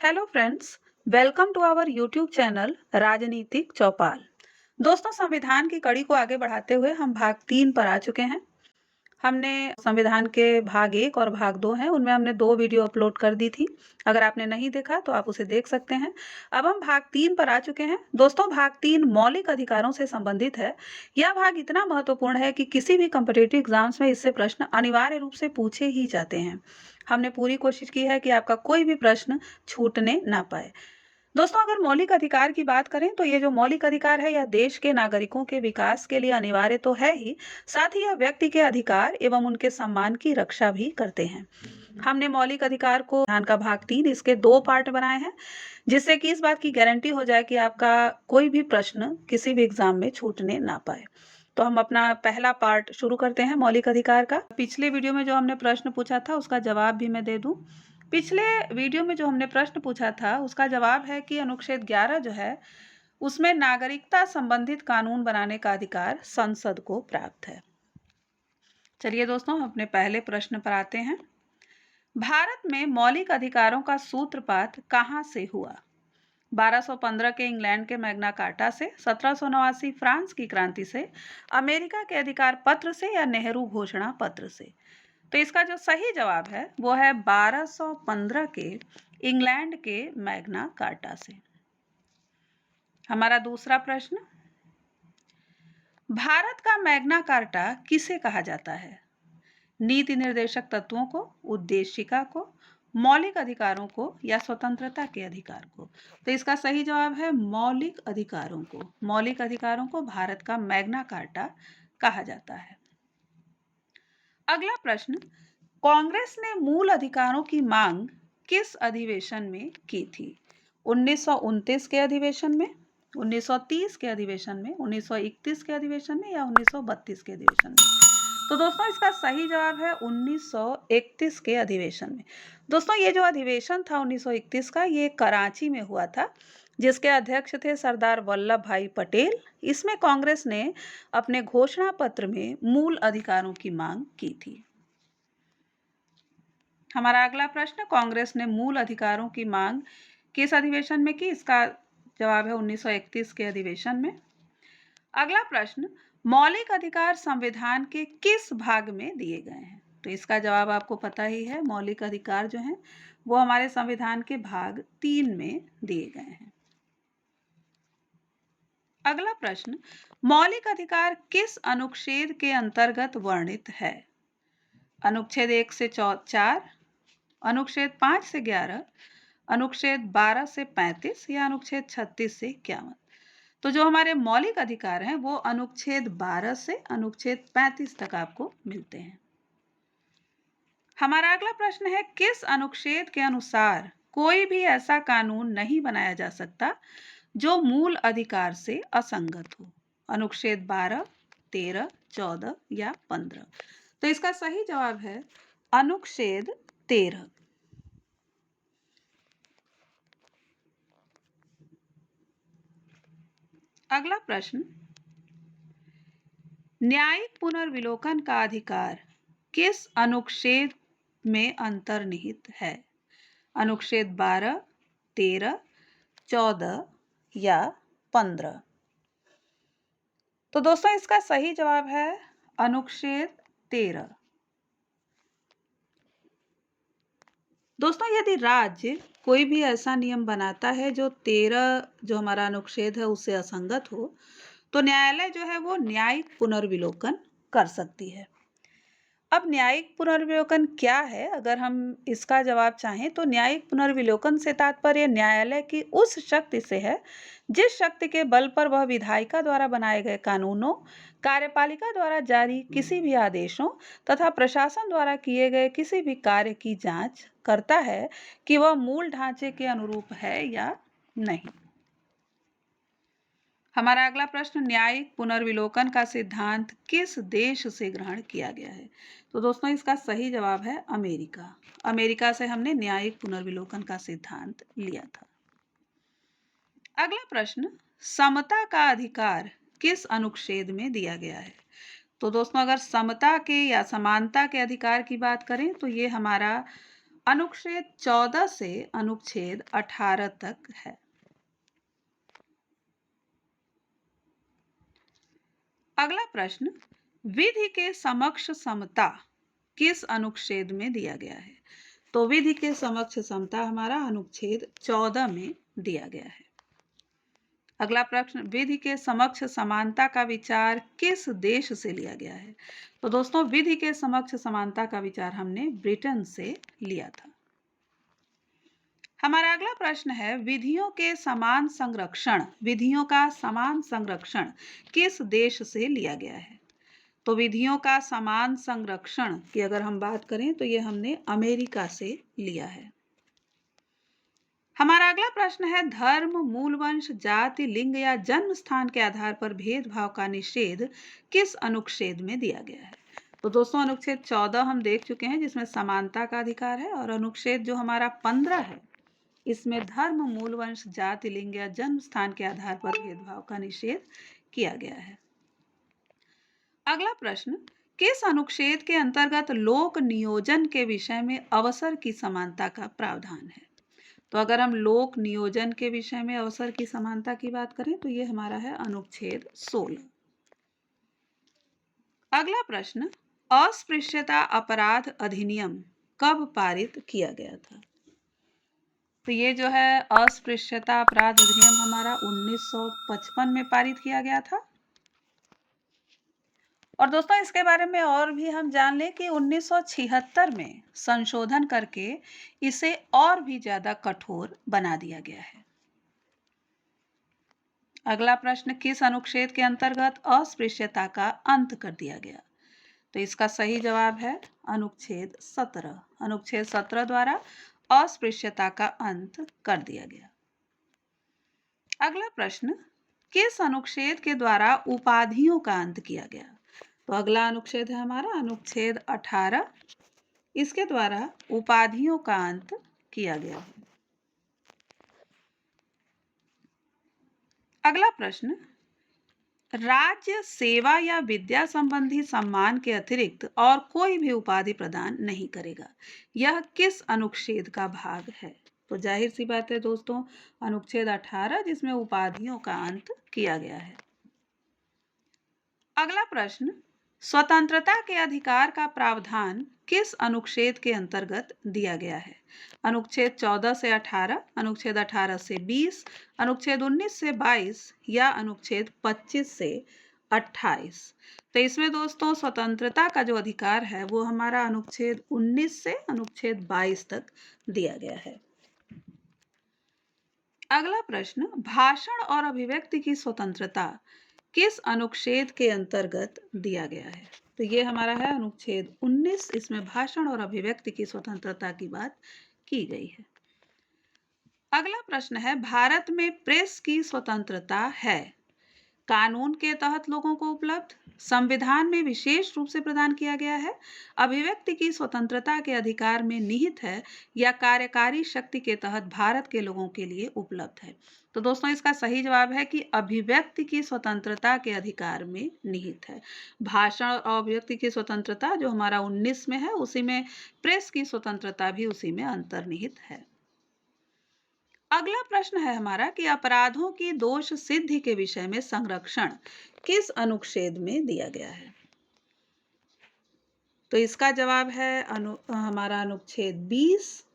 Hello friends, welcome to our YouTube channel Rajneetik Chaupal. दोस्तों, संविधान की कड़ी को आगे बढ़ाते हुए हम भाग 3 पर आ चुके हैं। हमने संविधान के भाग 1 और भाग 2 हैं, उनमें हमने 2 वीडियो अपलोड कर दी थी। अगर आपने नहीं देखा तो आप उसे देख सकते हैं। अब हम भाग 3 पर आ चुके हैं। दोस्तों, भाग 3 मौलिक अधिकारों से संबंधित है। यह भाग इतना महत्वपूर्ण है कि किसी भी कॉम्पिटिटिव एग्जाम्स में इससे प्रश्न अनिवार्य रूप से पूछे ही जाते हैं। हमने पूरी कोशिश की है कि आपका कोई भी प्रश्न छूटने ना पाए। दोस्तों, अगर मौलिक अधिकार की बात करें तो ये जो मौलिक अधिकार है यह देश के नागरिकों के विकास के लिए अनिवार्य तो है ही, साथ ही यह व्यक्ति के अधिकार एवं उनके सम्मान की रक्षा भी करते हैं। हमने मौलिक अधिकार को संविधान का भाग 3 इसके 2 पार्ट बनाए हैं, जिससे कि इस बात की गारंटी हो जाए कि आपका कोई भी प्रश्न किसी भी एग्जाम में छूटने ना पाए। तो हम अपना पहला पार्ट शुरू करते हैं मौलिक अधिकार का। पिछले वीडियो में जो हमने प्रश्न पूछा था उसका जवाब भी मैं दे दूं। पिछले वीडियो में जो हमने प्रश्न पूछा था उसका जवाब है कि अनुच्छेद 11 जो है उसमें नागरिकता संबंधित कानून बनाने का अधिकार संसद को प्राप्त है। चलिए दोस्तों, हम अपने पहले प्रश्न पर आते हैं। भारत में मौलिक अधिकारों का सूत्रपात कहां से हुआ? 1215 के इंग्लैंड के मैग्ना कार्टा से, 1789 फ्रांस की क्रांति से, अमेरिका के अधिकार पत्र से या नेहरू घोषणा पत्र से? तो इसका जो सही जवाब है वो है 1215 के इंग्लैंड के मैग्ना कार्टा से। हमारा दूसरा प्रश्न, भारत का मैग्ना कार्टा किसे कहा जाता है? नीति निर्देशक तत्वों को, उद्देशिका को, मौलिक अधिकारों को या स्वतंत्रता के अधिकार को? तो इसका सही जवाब है मौलिक अधिकारों को। मौलिक अधिकारों को भारत का मैग्ना कार्टा कहा जाता है। अगला प्रश्न, कांग्रेस ने मूल अधिकारों की मांग किस अधिवेशन में की थी? 1929 के अधिवेशन में, 1930 के अधिवेशन में, 1931 के अधिवेशन में या 1932 के अधिवेशन में? तो दोस्तों, इसका सही जवाब है 1931 के अधिवेशन में। दोस्तों, ये जो अधिवेशन था 1931 का, ये कराची में हुआ था, जिसके अध्यक्ष थे सरदार वल्लभ भाई पटेल। इसमें कांग्रेस ने अपने घोषणा पत्र में मूल अधिकारों की मांग की थी। हमारा अगला प्रश्न, कांग्रेस ने मूल अधिकारों की मांग किस अधिवेशन में की? इसका जवाब है 1931 के अधिवेशन में। अगला प्रश्न, मौलिक अधिकार संविधान के किस भाग में दिए गए हैं? तो इसका जवाब आपको पता ही है, मौलिक अधिकार जो हैं वो हमारे संविधान के भाग 3 में दिए गए हैं। अगला प्रश्न, मौलिक अधिकार किस अनुच्छेद के अंतर्गत वर्णित है? अनुच्छेद 1 से 4, अनुच्छेद 5 से 11, अनुच्छेद 12 से 35 या अनुच्छेद 36 से 51? तो जो हमारे मौलिक अधिकार हैं वो अनुच्छेद 12 से अनुच्छेद 35 तक आपको मिलते हैं। हमारा अगला प्रश्न है, किस अनुच्छेद के अनुसार कोई भी ऐसा कानून नहीं बनाया जा सकता जो मूल अधिकार से असंगत हो? अनुच्छेद 12, 13, 14 या 15? तो इसका सही जवाब है अनुच्छेद 13। अगला प्रश्न, न्यायिक पुनर्विलोकन का अधिकार किस अनुच्छेद में अंतर्निहित है? अनुच्छेद 12, 13, 14 या 15? तो दोस्तों, इसका सही जवाब है अनुच्छेद 13। दोस्तों, यदि राज्य कोई भी ऐसा नियम बनाता है जो 13 जो हमारा अनुच्छेद है उससे असंगत हो, तो न्यायालय जो है वो न्यायिक पुनर्विलोकन कर सकती है। अब न्यायिक पुनर्विलोकन क्या है? अगर हम इसका जवाब चाहें तो न्यायिक पुनर्विलोकन से तात्पर्य न्यायालय की उस शक्ति से है जिस शक्ति के बल पर वह विधायिका द्वारा बनाए गए कानूनों, कार्यपालिका द्वारा जारी किसी भी आदेशों तथा प्रशासन द्वारा किए गए किसी भी कार्य की जांच करता है कि वह मूल ढांचे के अनुरूप है या नहीं। हमारा अगला प्रश्न, न्यायिक पुनर्विलोकन का सिद्धांत किस देश से ग्रहण किया गया है? तो दोस्तों, इसका सही जवाब है अमेरिका। अमेरिका से हमने न्यायिक पुनर्विलोकन का सिद्धांत लिया था। अगला प्रश्न, समता का अधिकार किस अनुच्छेद में दिया गया है? तो दोस्तों, अगर समता के या समानता के अधिकार की बात करें तो ये हमारा अनुच्छेद 14 से अनुच्छेद 18 तक है। अगला प्रश्न, विधि के समक्ष समता किस अनुच्छेद में दिया गया है? तो विधि के समक्ष समता हमारा अनुच्छेद 14 में दिया गया है। अगला प्रश्न, विधि के समक्ष समानता का विचार किस देश से लिया गया है? तो दोस्तों, विधि के समक्ष समानता का विचार हमने ब्रिटेन से लिया था। हमारा अगला प्रश्न है, विधियों के समान संरक्षण, विधियों का समान संरक्षण किस देश से लिया गया है? तो विधियों का समान संरक्षण की अगर हम बात करें तो ये हमने अमेरिका से लिया है। हमारा अगला प्रश्न है, धर्म, मूल वंश, जाति, लिंग या जन्म स्थान के आधार पर भेदभाव का निषेध किस अनुच्छेद में दिया गया है? तो दोस्तों, अनुच्छेद 14 हम देख चुके हैं जिसमें समानता का अधिकार है, और अनुच्छेद जो हमारा 15 है इसमें धर्म, मूल वंश, जाति, लिंग या जन्म स्थान के आधार पर भेदभाव का निषेध किया गया है। अगला प्रश्न, किस अनुच्छेद के अंतर्गत लोक नियोजन के विषय में अवसर की समानता का प्रावधान है? तो अगर हम लोक नियोजन के विषय में अवसर की समानता की बात करें तो ये हमारा है अनुच्छेद 16। अगला प्रश्न, अस्पृश्यता अपराध अधिनियम कब पारित किया गया था? तो ये जो है अस्पृश्यता अपराध अधिनियम हमारा 1955 में पारित किया गया था। और दोस्तों, इसके बारे में और भी हम जान लें कि 1976 में संशोधन करके इसे और भी ज्यादा कठोर बना दिया गया है। अगला प्रश्न, किस अनुच्छेद के अंतर्गत अस्पृश्यता का अंत कर दिया गया? तो इसका सही जवाब है अनुच्छेद 17। अनुच्छेद 17 द्वारा अस्पृश्यता का अंत कर दिया गया। अगला प्रश्न, किस अनुच्छेद के द्वारा उपाधियों का अंत किया गया? तो अगला अनुच्छेद है हमारा अनुच्छेद 18। इसके द्वारा उपाधियों का अंत किया गया है। अगला प्रश्न, राज्य सेवा या विद्या संबंधी सम्मान के अतिरिक्त और कोई भी उपाधि प्रदान नहीं करेगा, यह किस अनुच्छेद का भाग है? तो जाहिर सी बात है दोस्तों, अनुच्छेद 18 जिसमें उपाधियों का अंत किया गया है। अगला प्रश्न, स्वतंत्रता के अधिकार का प्रावधान किस अनुच्छेद के अंतर्गत दिया गया है? अनुच्छेद 14 से 18, अनुच्छेद 18 से 20, अनुच्छेद 19 से 22 या अनुच्छेद 25 से 28? तो इसमें दोस्तों स्वतंत्रता का जो अधिकार है वो हमारा अनुच्छेद 19 से अनुच्छेद 22 तक दिया गया है। अगला प्रश्न, भाषण और अभिव्यक्ति की स्वतंत्रता किस अनुच्छेद के अंतर्गत दिया गया है? तो ये हमारा है अनुच्छेद 19। इसमें भाषण और अभिव्यक्ति की स्वतंत्रता की बात की गई है। अगला प्रश्न है, भारत में प्रेस की स्वतंत्रता है, कानून के तहत लोगों को उपलब्ध, संविधान में विशेष रूप से प्रदान किया गया है, अभिव्यक्ति की स्वतंत्रता के अधिकार में निहित है या कार्यकारी शक्ति के तहत भारत के लोगों के लिए उपलब्ध है? तो दोस्तों, इसका सही जवाब है कि अभिव्यक्ति की स्वतंत्रता के अधिकार में निहित है। भाषण और अभिव्यक्ति की स्वतंत्रता जो हमारा 19 में है, उसी में प्रेस की स्वतंत्रता भी उसी में अंतर्निहित है। अगला प्रश्न है हमारा कि अपराधों की दोष सिद्धि के विषय में संरक्षण किस अनुच्छेद में दिया गया है? तो इसका जवाब है हमारा अनुच्छेद 20।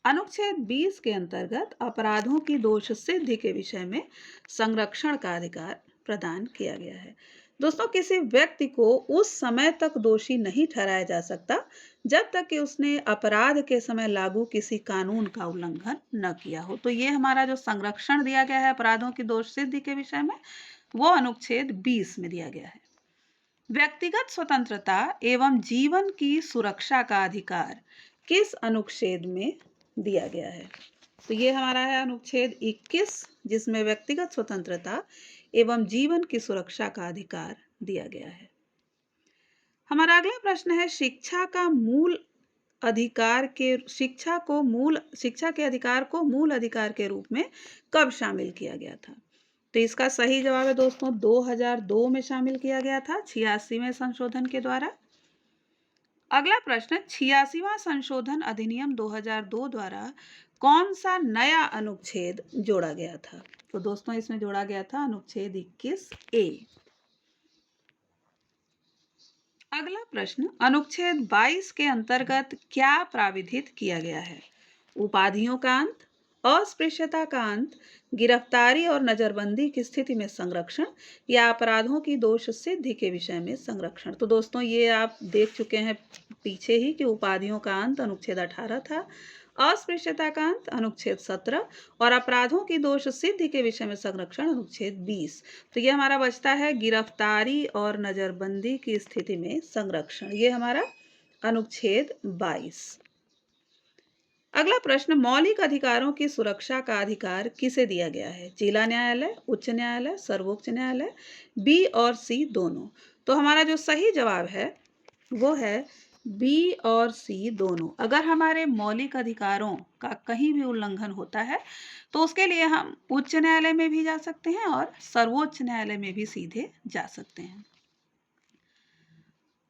अनुच्छेद 20 के अंतर्गत अपराधों की दोष सिद्धि के विषय में संरक्षण का अधिकार प्रदान किया गया है। दोस्तों, किसी व्यक्ति को उस समय तक दोषी नहीं ठहराया जा सकता जब तक कि उसने अपराध के समय लागू किसी कानून का उल्लंघन न किया हो। तो ये हमारा जो संरक्षण दिया गया है अपराधों की दोष सिद्धि के विषय में, वो अनुच्छेद 20 में दिया गया है। व्यक्तिगत स्वतंत्रता एवं जीवन की सुरक्षा का अधिकार किस अनुच्छेद में दिया गया है? तो ये हमारा है अनुच्छेद 21, जिसमें व्यक्तिगत स्वतंत्रता एवं जीवन की सुरक्षा का अधिकार दिया गया है। हमारा अगला प्रश्न है, शिक्षा के अधिकार को मूल अधिकार के रूप में कब शामिल किया गया था? तो इसका सही जवाब है दोस्तों 2002 में शामिल किया गया था, 86वें संशोधन के द्वारा। अगला प्रश्न, 86वां संशोधन अधिनियम 2002 द्वारा कौन सा नया अनुच्छेद जोड़ा गया था? तो दोस्तों इसमें जोड़ा गया था अनुच्छेद 21A। अगला प्रश्न, अनुच्छेद 22 के अंतर्गत क्या प्राविधित किया गया है? उपाधियों का अंत, अस्पृश्यता का अंत, गिरफ्तारी और नजरबंदी की स्थिति में संरक्षण या अपराधों की दोष सिद्धि के विषय में संरक्षण। तो दोस्तों ये आप देख चुके हैं पीछे ही कि उपाधियों का अंत अनुच्छेद 18 था, अस्पृश्यता का अंत अनुच्छेद 17 और अपराधों की दोष सिद्धि के विषय में संरक्षण अनुच्छेद 20। तो ये हमारा बचता है गिरफ्तारी और नजरबंदी की स्थिति में संरक्षण, ये हमारा अनुच्छेद 22। अगला प्रश्न, मौलिक अधिकारों की सुरक्षा का अधिकार किसे दिया गया है? जिला न्यायालय, उच्च न्यायालय, सर्वोच्च न्यायालय, बी और सी दोनों। तो हमारा जो सही जवाब है वो है बी और सी दोनों। अगर हमारे मौलिक अधिकारों का कहीं भी उल्लंघन होता है तो उसके लिए हम उच्च न्यायालय में भी जा सकते हैं और सर्वोच्च न्यायालय में भी सीधे जा सकते हैं।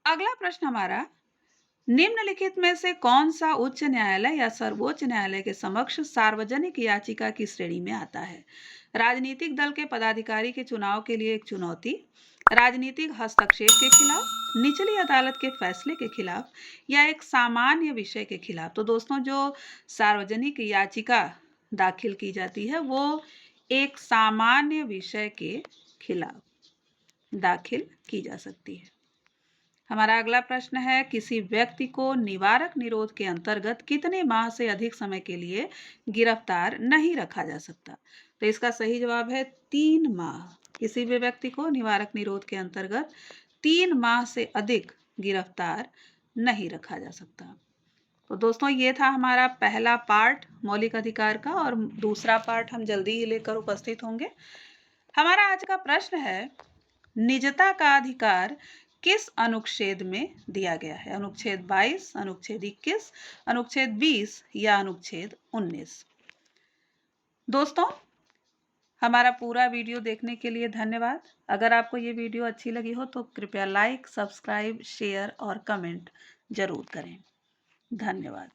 अगला प्रश्न हमारा, निम्नलिखित में से कौन सा उच्च न्यायालय या सर्वोच्च न्यायालय के समक्ष सार्वजनिक याचिका की श्रेणी में आता है? राजनीतिक दल के पदाधिकारी के चुनाव के लिए एक चुनौती, राजनीतिक हस्तक्षेप के खिलाफ, निचली अदालत के फैसले के खिलाफ या एक सामान्य विषय के खिलाफ। तो दोस्तों जो सार्वजनिक याचिका दाखिल की जाती है वो एक सामान्य विषय के खिलाफ दाखिल की जा सकती है। हमारा अगला प्रश्न है, किसी व्यक्ति को निवारक निरोध के अंतर्गत कितने माह से अधिक समय के लिए गिरफ्तार नहीं रखा जा सकता? तो इसका सही जवाब है 3 माह। किसी भी व्यक्ति को निवारक निरोध के अंतर्गत 3 माह से अधिक गिरफ्तार नहीं रखा जा सकता। तो दोस्तों ये था हमारा पहला पार्ट मौलिक अधिकार का, और दूसरा पार्ट हम जल्दी ही लेकर उपस्थित होंगे। हमारा आज का प्रश्न है, निजता का अधिकार किस अनुच्छेद में दिया गया है? अनुच्छेद 22, अनुच्छेद 21, अनुच्छेद 20 या अनुच्छेद 19? दोस्तों हमारा पूरा वीडियो देखने के लिए धन्यवाद। अगर आपको ये वीडियो अच्छी लगी हो तो कृपया लाइक, सब्सक्राइब, शेयर और कमेंट जरूर करें। धन्यवाद।